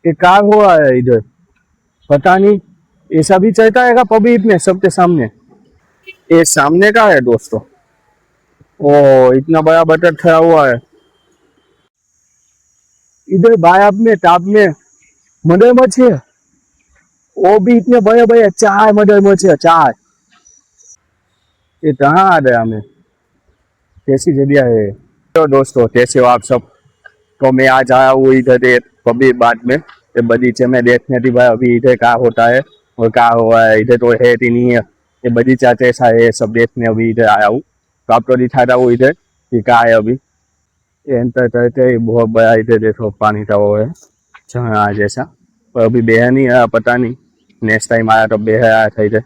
एक कार हुआ है इधर, पता नहीं। ऐसा भी चलता है पब्लिक में सबके सामने। ये सामने का है दोस्तों। ओ, इतना बड़ा बटर खड़ा हुआ है इधर बायाब में, ताप में। मगरमच्छ है, वो भी इतने बड़े बड़े, 4 मगरमच्छ है, 4। ये कहाँ आ गया हमें, कैसी जगह है। तो दोस्तों कैसे हो आप सब। तो मैं आज आया हूँ इधर कभी बाद में ये बगीचे में देखने थी भाई अभी इधर क्या होता है और क्या हुआ है। इधर तो है ही नहीं है, ये बगीचा कैसा है सब देखने अभी इधर आया हूँ। तो आपको दिखाता हूँ इधर कि क्या है अभी। ये एंटर करते ही बहुत बड़ा इधर देखो पानी का वो है, झरना जैसा। पर अभी बेह नहीं आया, पता नहीं नेक्स्ट टाइम आया तो बेह आया था इधर।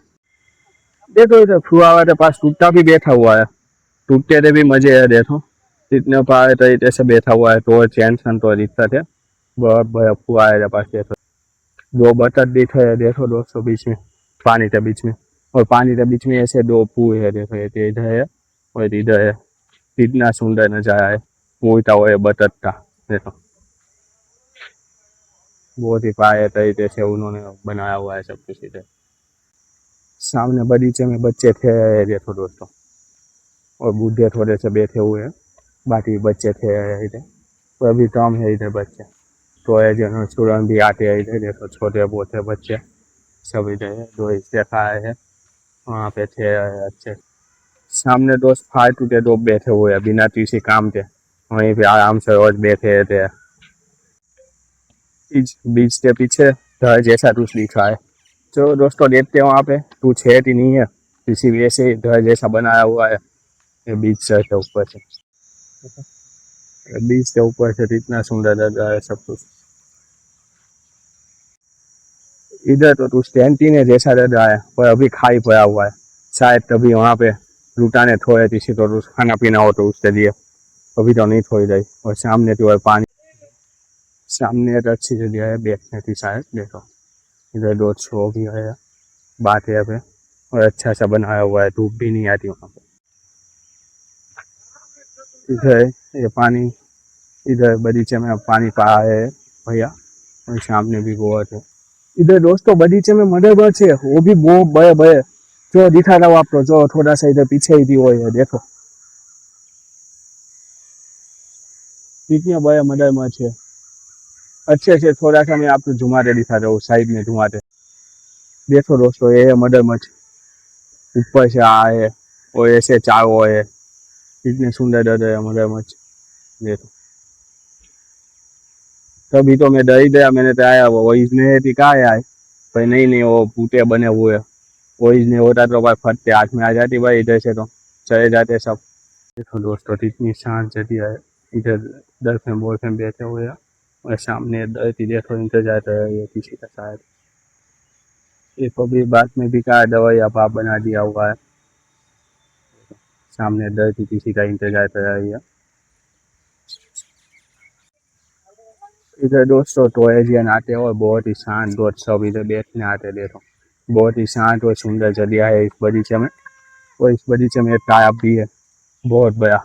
देखो इधर फुआवा के पास टूटा भी बैठा हुआ है, टूटते थे भी मजे है देखो। इतने पाए तरीके से बैठा हुआ है तो टेंशन तो दिक्कत है। बहुत बड़ा फुआ है पास देखो। 2 बतख दिख रहे हैं देखो दोस्तों बीच में, पानी के बीच में। और पानी के बीच में ऐसे 2 फूल है देखो, एक इधर है और इधर है। कितना सुंदर नजारा है, उड़ता हुआ है बतख का देखो। बहुत ही पाए तरीके से उन्होंने बनाया हुआ है सब कुछ इधर। सामने बगीचे में बच्चे थे देखो दोस्तों, और बूढ़े थोड़े से बैठे हुए हैं, बाकी बच्चे थे इधर। तो अभी कम है इधर बच्चे, तो ये जो स्टूडेंट भी आते हैं इधर देखो, छोटे बहुत बच्चे सब इधर है। जो देखा है वहाँ पे थे अच्छे। सामने दोस्त फालतू के 2 बैठे हुए हैं बिना किसी काम के, वहीं पे आराम से रोज बैठे थे। इस बीच के पीछे घर जैसा कुछ दिखा है। जो दोस्तों देखते हैं वहाँ पे कुछ है कि नहीं है, इसी वजह से घर जैसा बनाया हुआ है ये बीच से के ऊपर से। बीच के ऊपर से इतना सुंदर लग रहा है सब कुछ। इधर तो कुछ कैंटीन जैसा लग रहा है पर अभी खाली पड़ा हुआ है, शायद तभी वहाँ पे लूटा ने थोड़े किसी को खाना पीना हो तो उसके लिए। अभी तो नहीं थोड़ी रही। और सामने जो है पानी, सामने एक अच्छी जगह है बैठने की शायद देखो। इधर 2 छो भी है, बात है पे। और अच्छा सा बनाया हुआ है, धूप भी नहीं आती वहाँ पे। इधर ये पानी, इधर बगीचे में पानी पड़ा है भैया, और सामने भी बहुत है। इधर दोस्तों बगीचे में मगरमच्छ है, वो भी बहुत बड़े बड़े। जो दिखा रहा हूँ आपको, जो थोड़ा सा इधर पीछे ही भी वो है देखो, कितने बड़े मगरमच्छ है। अच्छे से थोड़ा सा मैं आपको घुमाते दिखा रहा हूँ, साइड में घुमाते। देखो दोस्तों ये है मगरमच्छ, ऊपर से आए और ऐसे चारों है। कितने सुंदर डर है मगरमच्छ देखो। तभी तो मैं डर ही गया, मैंने तो आया वो इसमें है कि कहा है भाई। नहीं नहीं, वो बूटे बने हुए, वो इसमें होता तो भाई फटते हाथ में आ जाती भाई, इधर से तो चले जाते सब। देखो दोस्तों इतनी शांत जगह है, इधर डल्फिन वोल्फिन बैठे हुए हैं। और सामने देखो इंतजार कर रही है किसी का शायद। ये कभी बात में भी कहा दवाई अब आप बना दिया हुआ है। सामने डर की किसी का इंतजार कर रही है। इधर दोस्तों टॉयजियन आते हैं और बहुत ही शांत दोस्त सब इधर बैठने आते हैं देखो। बहुत ही शांत और सुंदर जगह है इस बगीचे में। और इस बगीचे में एक तालाब भी है बहुत बड़ा।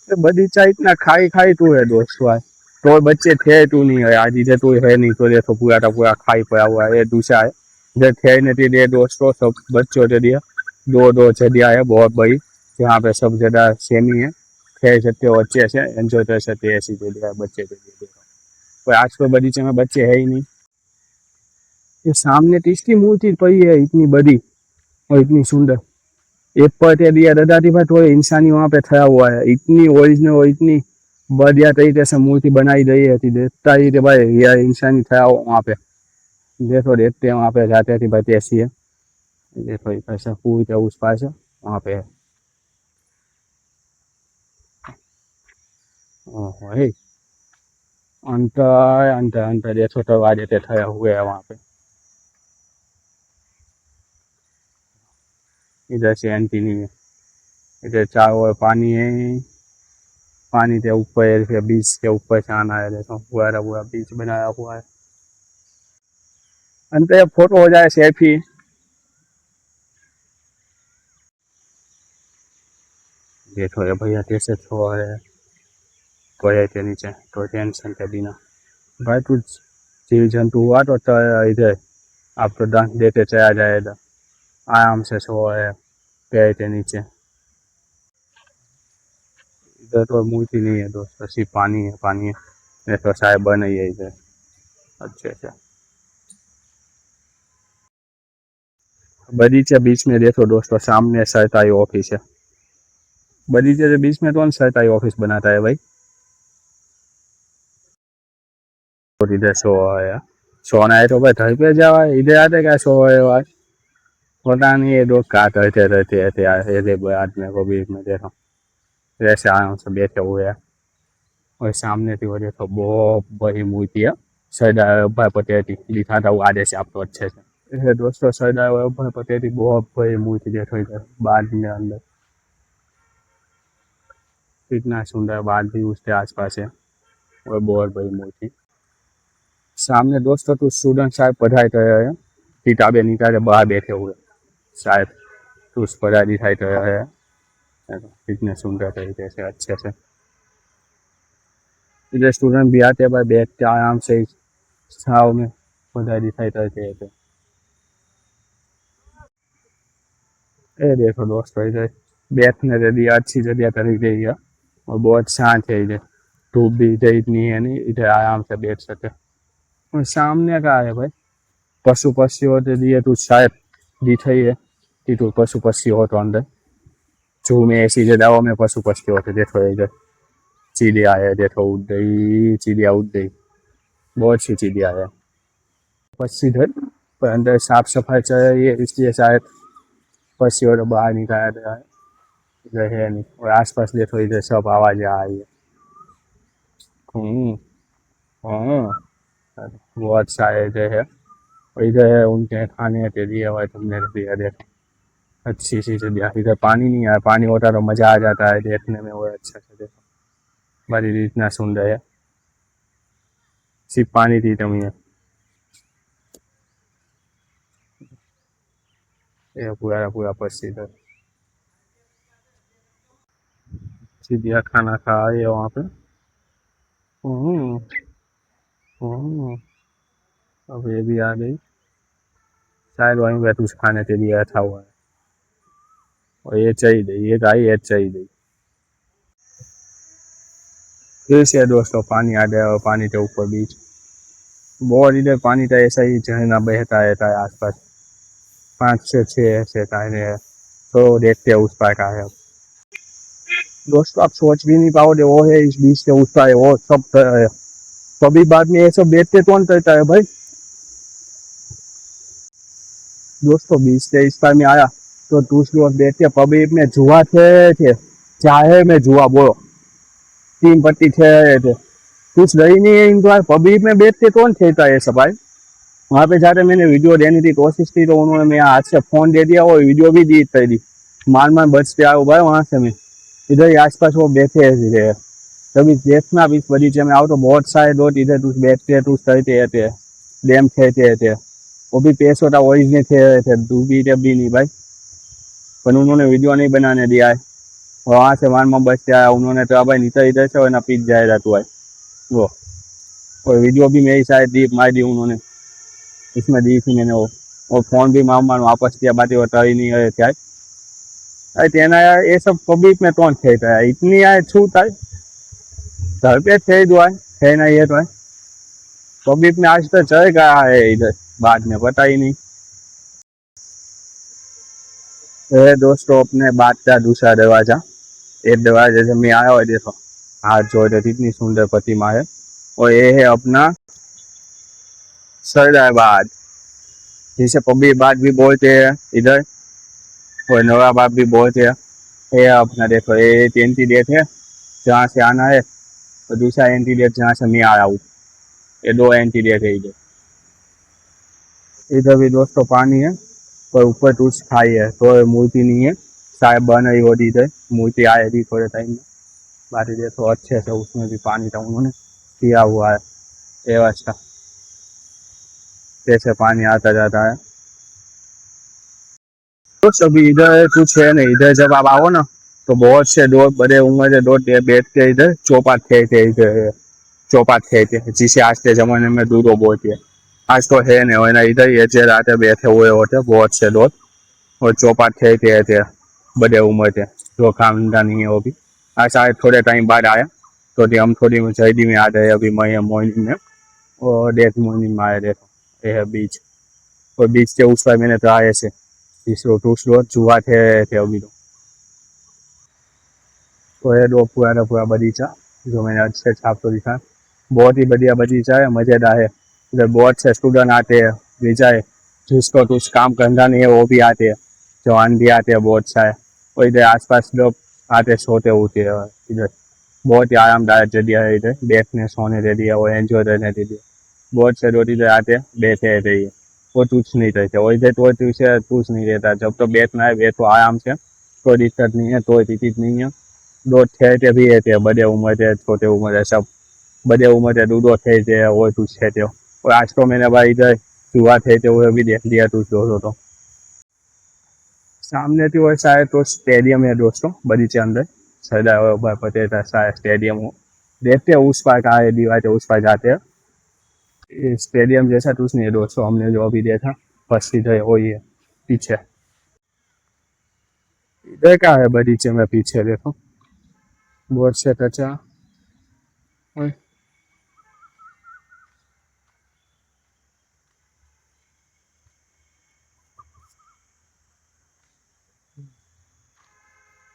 ये बगीचा इतना खाई खाई तू है दोस्तों आज, तो बच्चे थे तू नहीं है आज इधर, तो है नहीं तो देखो पूरा का पूरा खाई पड़ा हुआ है। ये दूसरा है इधर थे नहीं दे दोस्तों, सब बच्चों के लिए 2 जगह है बहुत बड़ी, जहाँ पे सब जगह सेम ही है। खेल सकते हो अच्छे से, एंजॉय कर सकते हैं, ऐसी जगह है बच्चे के लिए देखो। पर आज के बगीचे में बच्चे है ही नहीं। ये सामने तीसरी मूर्ति पड़ी है इतनी बड़ी और इतनी सुंदर। एक पर दिया दादाजी भाई तो इंसानी वहाँ पे खड़ा हुआ है, इतनी ओरिजिनल और इतनी बढ़िया तरीके से मूर्ति बनाई गई है। देखता ही थे भाई ये इंसानी खड़ा हुआ वहाँ पे। देखो देखते हैं वहाँ पे जाते थे भाई ऐसी है। देखो ऐसा पूरी उस पास है वहाँ पे है। ओहो, हे, अंतर अंतर अंतर देखो तो आ जाते खड़ा हुए है वहाँ पे। इधर से एंटी नहीं है, इधर चारों ओर पानी है। पानी के ऊपर से बीच के ऊपर से आना है देखो, पूरा पूरा बीच बनाया हुआ है। अंत फोटो हो जाए सेल्फी। देखो ये भैया कैसे छो है टॉयलेट के नीचे, तो टेंशन के बिना। भाई तू जीव जंतु हुआ तो इधर आप तो डंक देते चला जाएगा, आराम से सो है पैर के नीचे। इधर तो मूर्ति नहीं है दोस्तों, सिर्फ पानी है, पानी है। नहीं तो शायद बन ही है इधर। अच्छा अच्छा, बगीचे बीच में देखो दोस्तों, सामने सरकारी ऑफिस है। बगीचे के बीच में कौन सरकारी ऑफिस बनाता है भाई? और इधर सो है, सोना है तो भाई घर पे जावा, इधर आते क्या सो है भाई? पता नहीं ये लोग क्या करते रहते हैं ऐसे आदमी को बीच में देखो, वैसे आराम से बैठे हुए हैं। और सामने थी वो देखो बहुत बड़ी मूर्ति है सरदार वल्लभ भाई पटेल की, दिखाता हूँ आगे से आपको अच्छे से। ये दोस्तों सरदार वल्लभ भाई पटेल की बहुत बड़ी मूर्ति देखो इधर बाद में अंदर, कितना सुंदर बात भी उसके आसपास है, और बहुत बड़ी मूर्ति। सामने दोस्तों कुछ स्टूडेंट शायद पढ़ाई कर रहे हैं, किताबें निकाले बाहर बैठे हुए शायद कुछ पढ़ाई दिखाई कर रहे हैं, कितने सुंदर तरीके से अच्छे से। इधर स्टूडेंट भी आते हैं भाई, बैठते आराम से छाव में पढ़ाई दिखाई करते रहते। ये देखो दोस्तों इधर बैठने के लिए अच्छी जगह करी गई है, और बहुत शांत है इधर, धूप भी इधर इतनी है नहीं, इधर आराम से बैठ सके। और सामने का है भाई पशु पक्षियों के लिए तो शायद दिख ही है कि तो पशु पक्षी हो तो अंदर जू में ऐसी जगहों में पशु पक्षी होते। देखो इधर चिड़िया है, देखो उड़ गई चिड़िया, उड़ गई, बहुत सी चिड़िया है। पक्षी इधर पर अंदर साफ सफाई चल रही है, इसलिए शायद पक्षियों को बाहर निकाला गया है, इधर है नहीं। और आसपास देखो इधर सब आवाजें आ रही है। हम्म, हाँ, बहुत सारे इधर है। और इधर है उनके खाने के लिए और तुमने दिया देखो, अच्छी सी जगह। इधर पानी नहीं है, पानी होता तो मजा आ जाता है देखने में, वो अच्छा से देखो बड़ी इतना सुंदर है, सिर्फ पानी की कमी है। ये पूरा पूरा पक्षी इधर चिड़िया खाना खा रही है वहाँ पे। हम्म, हम्म, अब ये भी आ गई, शायद वहीं पे कुछ खाने के लिए रखा हुआ है। और ये चाहिए, ये गाय ये चाहिए। फिर से दोस्तों पानी आ गया, और पानी के ऊपर बीच बहुत इधर पानी का ऐसा ही झरना बहता रहता है आसपास, 5 से 6 ऐसे कायने है, तो देखते हैं उस पार का है। दोस्तों आप सोच भी नहीं पाओगे वो है इस बीच के उस पार है, वो सब है। कभी बाद में ये सब देखते कौन करता है भाई? दोस्तों बीच के इस पार में आया तो दूसरी ओर बैठते पब्लिक में जुआ थे चाहे में जुआ बोलो 3 पट्टी थे रहे थे, कुछ रही नहीं है इनको, पब्लिक में बैठते कौन खेलता है सब भाई? वहाँ पे जाकर मैंने वीडियो देने की कोशिश की तो उन्होंने मेरे हाथ से फोन दे दिया और वीडियो भी डिलीट कर दी। मान मान बच के आया भाई वहाँ से। मैं इधर ही आसपास वो बैठे हैं, कभी देखना भी इस बगीचे में आओ तो बहुत सारे लोग इधर कुछ बैठते हैं, कुछ करते रहते हैं, गेम खेलते रहते हैं। वो भी पैसों का ओरिजिनल खेल रहे थे, डूबी जब भी नहीं भाई, पर उन्होंने वीडियो नहीं बनाने दिया है। वहाँ से मान मान बच के आया उन्होंने तो भाई नीचे इधर से ना पीट जाएगा तू भाई वो। और वीडियो भी मेरी शायद दी मार दी उन्होंने, इसमें दी थी मैंने वो। और फोन भी मान वापस किया, बातें बता ही नहीं रहे थे। अरे तेना यार ये सब पब्लिक में कौन खेलता है इतनी यार छूट है, घर पे थे दुआ है ना, ये तो है पब्लिक में आज तक चल गया है इधर, बाद में पता ही नहीं। ये दोस्तों अपने बात का दूसरा दरवाजा, एक दरवाजे से मैं आया और देखो हाथ जोड़े इतनी सुंदर प्रतिमा है। और ये है अपना सरदार बाग, जिसे पब्लिक बाग भी बोलते हैं इधर, और नवा बाग भी बोलते हैं। ये अपना देखो ये एंट्री गेट है जहाँ से आना है, और दूसरा एंट्री गेट जहाँ से मैं आया हूँ, ये 2 एंट्री गेट है इधर। इधर भी दोस्तों पानी है, पर ऊपर कुछ खाई है तो मूर्ति नहीं है, शायद बन रही होती इधर, मूर्ति आएगी थोड़े टाइम में। बाकी देखो अच्छे से उसमें भी पानी का उन्होंने किया हुआ है व्यवस्था, जैसे पानी आता जाता है। तो सभी इधर कुछ है नहीं, इधर जब आप आओ ना तो बहुत से लोग बड़े उम्र के लोग बैठ के इधर चौपाट खेलते इधर चौपाट थे थे जिसे आज के ज़माने में दूधो बोलती है। आज तो है नहीं, वरना इधर ये जे रात बैठे हुए होते बहुत से दोस्त, और चौपाट थे थे बड़े उम्र थे, जो खानदानी है वो भी। आज शायद थोड़े टाइम बाद आया तो हम थोड़ी जल्दी में आ गए अभी मैं मॉर्निंग में, और डेथ मॉर्निंग में आए देखो ये है बीच, और बीच के उस पर मैंने तो आए से तीसरो दूसरो चूहा थे अभी तो ये दो पूरा बगीचा जो मैंने अच्छे से आपको दिखा, बहुत ही बढ़िया बगीचा है, मज़ेदार है। इधर बहुत से स्टूडेंट आते हैं, विजय जिसको कुछ काम करना नहीं है वो भी आते हैं, जवान भी आते हैं बहुत सारे, और इधर आसपास लोग आते सोते होते हैं। इधर बहुत ही आरामदायक जगह है, इधर बैठने सोने दे दिया और एंजॉय करने दे दिया। बहुत से लोग इधर आते बैठे रहिए, वो कुछ नहीं करते, और इधर तो तुझसे कुछ नहीं रहता, जब तो बैठना है बैठो आराम से, कोई दिक्कत नहीं है, कोई दिक्कत नहीं है। दो थे भी रहते बड़े उम्र थे छोटे उम्र है सब, बड़े उम्र थे दूधो थे और कुछ थे, और आज तो मैंने भाई इधर चूहा थे वो भी देख लिया तुझ दोस्तों। तो सामने थी वो शायद तो स्टेडियम है दोस्तों, बगीचे अंदर सरदार वल्लभ भाई पटेल का शायद स्टेडियम हो, देखते हैं उस पार कहाँ है दीवार, उस पार जाते हैं। ये स्टेडियम जैसा कुछ नहीं है दोस्तों, हमने जो अभी देखा फर्स्ट इधर वही है पीछे। इधर क्या है बगीचे में पीछे देखो, बहुत से कच्चा,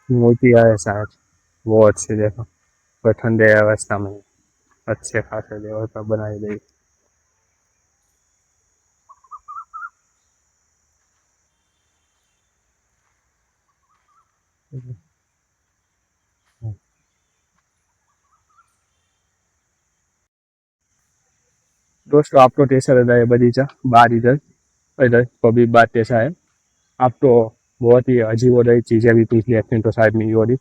मूर्ति है शायद, वो अच्छे देखो, पर ठंडे अवस्था में अच्छे खासे लेवल पर बनाई गई। दोस्तों आपको कैसा लगा ये बगीचा, बाहर इधर इधर पब्लिक बात कैसा है, आप तो बहुत ही अजीब हो रही चीज़ें भी पूछ ली तो शायद नहीं हो रही,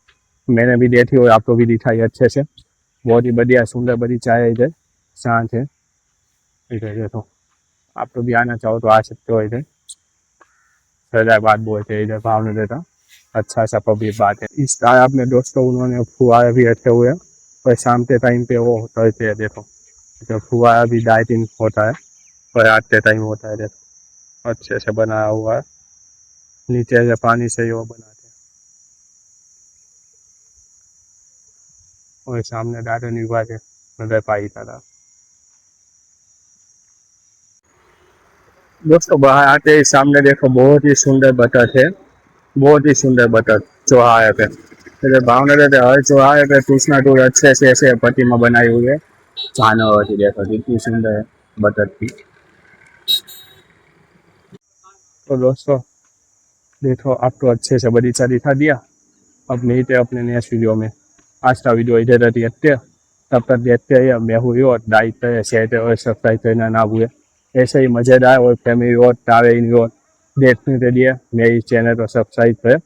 मैंने भी देखी और आपको भी दिखाई अच्छे से। बहुत ही बढ़िया सुंदर बगीचा है, इधर शांत है। इधर देखो, आप तो भी आना चाहो तो आ सकते हो, इधर सरदार बात बोलते हैं इधर भावनगर का, अच्छा सा पब्लिक बात है। इस तालाब में दोस्तों उन्होंने फुहारे भी रखे हुए हैं, और शाम के टाइम पे वो करते हैं देखो, जब फुहारा भी डाइटिंग होता है और रात के टाइम होता है देखो, अच्छे से बनाया हुआ है, नीचे से पानी से ही वो बनाते हैं, और सामने गार्डन विभाग है नगर पालिका का। दोस्तों बाहर आते ही सामने देखो बहुत ही सुंदर बतख है, बहुत ही सुंदर बतख चौराहे पे, એટલે ભાવનગર हर चौराहे पे कुछ ना कुछ अच्छे से ऐसे प्रतिमा बनाई हुई है जानवर की, देखो कितनी सुंदर है बतख की। तो दोस्तों देखो आपको अच्छे से बगीचा दिखा दिया, अब मिलते अपने नेक्स्ट वीडियो में। आज का वीडियो इधर रहती है, तब तक देखते हैं, मैं हुई और लाइक करें शेयर और सब्सक्राइब करना ना भूलें। ऐसे ही मज़ेदार और फैमिली और ट्रैवलिंग और देखने के लिए मेरी चैनल को सब्सक्राइब करें।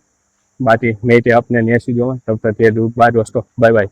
बाकी मिलते अपने नेक्स्ट वीडियो में, तब तक के बाय दोस्तों, बाय बाय।